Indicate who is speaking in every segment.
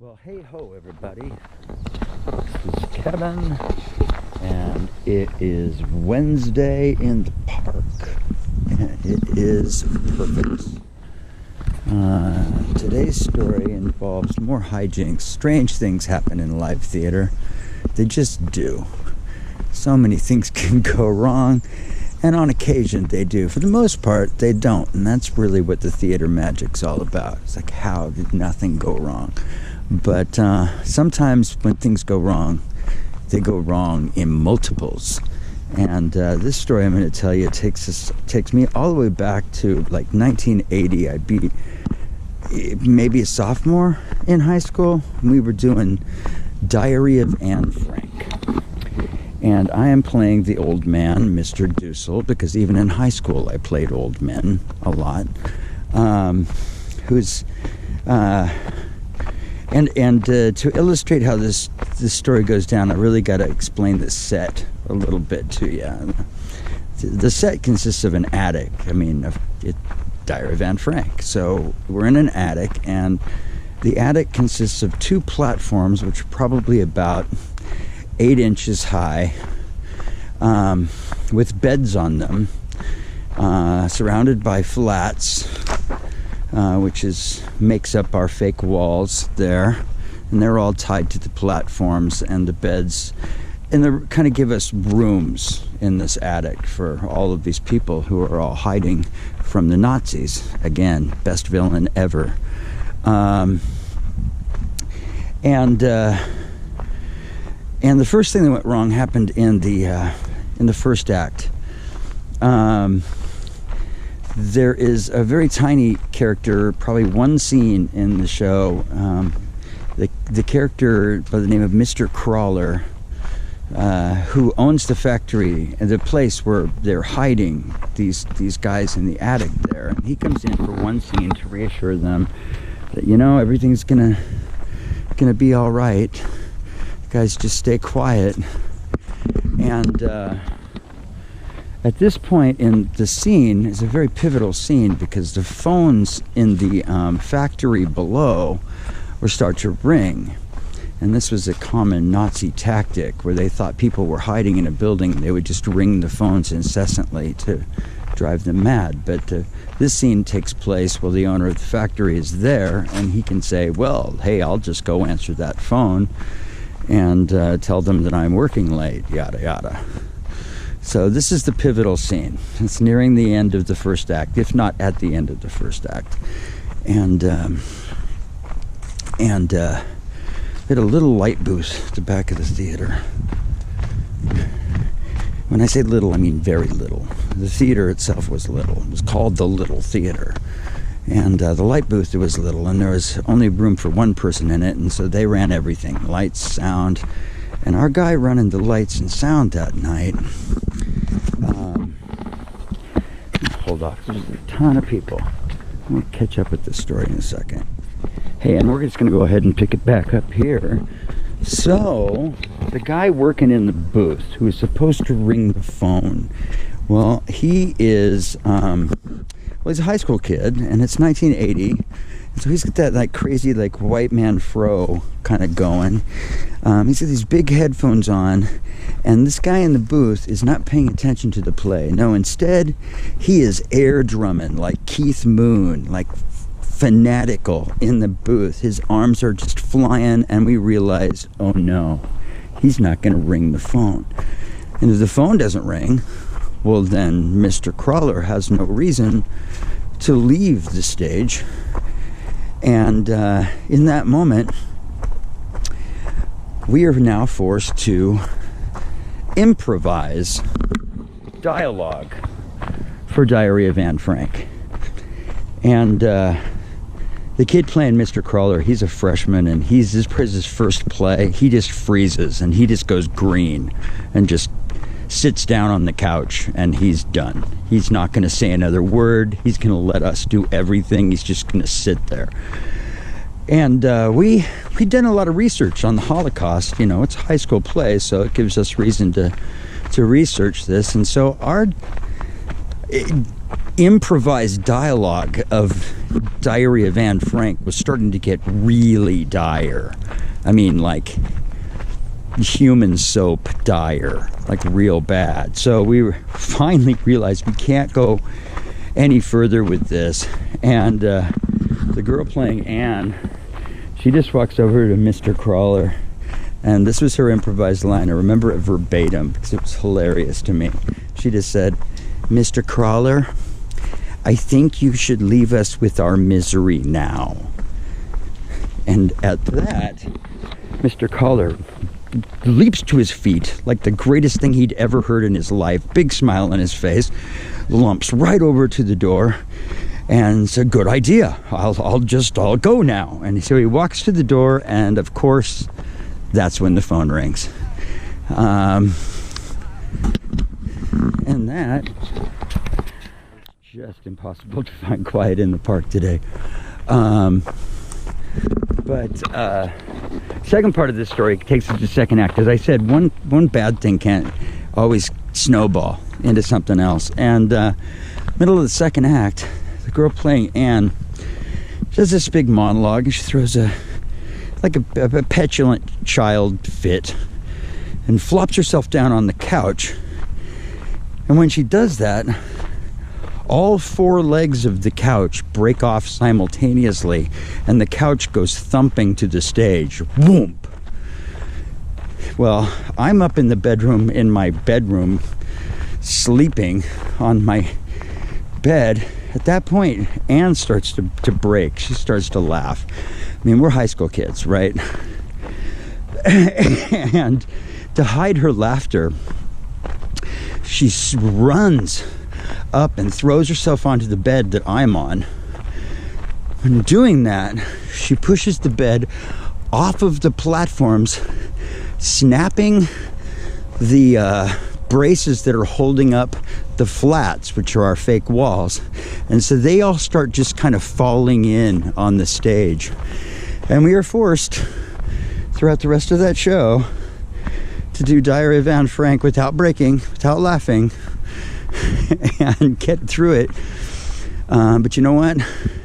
Speaker 1: Well, hey ho, everybody. This is Kevin, and it is Wednesday in the park, and it is perfect. Today's story involves more hijinks. Strange things happen in live theater. They just do. So many things can go wrong, and on occasion they do. For the most part, they don't, and that's really what the theater magic's all about. It's like, how did nothing go wrong? But sometimes when things go wrong, they go wrong in multiples. And this story I'm going to tell you takes me all the way back to like 1980. I'd be maybe a sophomore in high school. We were doing Diary of Anne Frank. And I am playing the old man, Mr. Dussel, because even in high school I played old men a lot. To illustrate how this story goes down, I really got to explain the set a little bit to you. The set consists of an attic. Diary of Anne Frank. So we're in an attic, and the attic consists of two platforms, which are probably about 8 inches high, with beds on them, surrounded by flats, which makes up our fake walls there, and they're all tied to the platforms and the beds, and they kind of give us rooms in this attic for all of these people who are all hiding from the Nazis. Again, best villain ever. And the first thing that went wrong happened in the first act. There is a very tiny character, probably one scene in the show. The character by the name of Mr. Crawler, who owns the factory and the place where they're hiding these guys in the attic there. And he comes in for one scene to reassure them that, everything's gonna be all right. You guys just stay quiet. And at this point in the scene is a very pivotal scene, because the phones in the factory below will start to ring. And this was a common Nazi tactic, where they thought people were hiding in a building. They would just ring the phones incessantly to drive them mad. But this scene takes place while the owner of the factory is there, and he can say, well, hey, I'll just go answer that phone and tell them that I'm working late, yada yada. So this is the pivotal scene. It's nearing the end of the first act, if not at the end of the first act. And we had a little light booth at the back of the theater. When I say little, I mean very little. The theater itself was little. It was called the Little Theater. And the light booth was little, and there was only room for one person in it, and so they ran everything, lights, sound. And our guy running the lights and sound that night, hold off, there's a ton of people. We'll catch up with this story in a second. Hey, and we're just going to go ahead and pick it back up here. So, the guy working in the booth, who is supposed to ring the phone, well, he is, he's a high school kid, and it's 1980. So he's got that crazy white man fro kind of going. He's got these big headphones on, and this guy in the booth is not paying attention to the play. No, instead, he is air drumming like Keith Moon, fanatical in the booth. His arms are just flying, and we realize, oh no, he's not going to ring the phone. And if the phone doesn't ring, well then Mr. Crawler has no reason to leave the stage. And in that moment, we are now forced to improvise dialogue for Diary of Anne Frank. And the kid playing Mr. Crawler, he's a freshman, and this is his first play. He just freezes, and he just goes green and just sits down on the couch, and he's done. He's not going to say another word. He's going to let us do everything. He's just going to sit there. And we'd done a lot of research on the Holocaust. It's a high school play, so it gives us reason to research this. And so improvised dialogue of Diary of Anne Frank was starting to get really dire. I mean, like human soap dire, like real bad. So we finally realized we can't go any further with this. And the girl playing Anne, she just walks over to Mr. Crawler, and this was her improvised line. I remember it verbatim because it was hilarious to me. She just said, "Mr. Crawler, I think you should leave us with our misery now." And at that, Mr. Crawler leaps to his feet like the greatest thing he'd ever heard in his life. Big smile on his face, lumps right over to the door, and said, "Good idea. I'll go now." And so he walks to the door, and of course, that's when the phone rings. And that, just impossible to find quiet in the park today. Second part of this story takes us to the second act. As I said, one bad thing can't always snowball into something else. And middle of the second act, the girl playing Anne does this big monologue, and she throws a petulant child fit and flops herself down on the couch. And when she does that, all four legs of the couch break off simultaneously, and the couch goes thumping to the stage. Whoomp! Well, I'm up in my bedroom, sleeping on my bed. At that point, Anne starts to break. She starts to laugh. I mean, we're high school kids, right? And to hide her laughter, she runs up and throws herself onto the bed that I'm on. When doing that, she pushes the bed off of the platforms, snapping the braces that are holding up the flats, which are our fake walls. And so they all start just kind of falling in on the stage. And we are forced throughout the rest of that show to do Diary of Anne Frank without breaking, without laughing, and get through it. But you know what?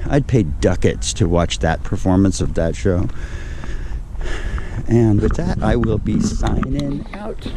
Speaker 1: I'd pay ducats to watch that performance of that show. And with that, I will be signing out.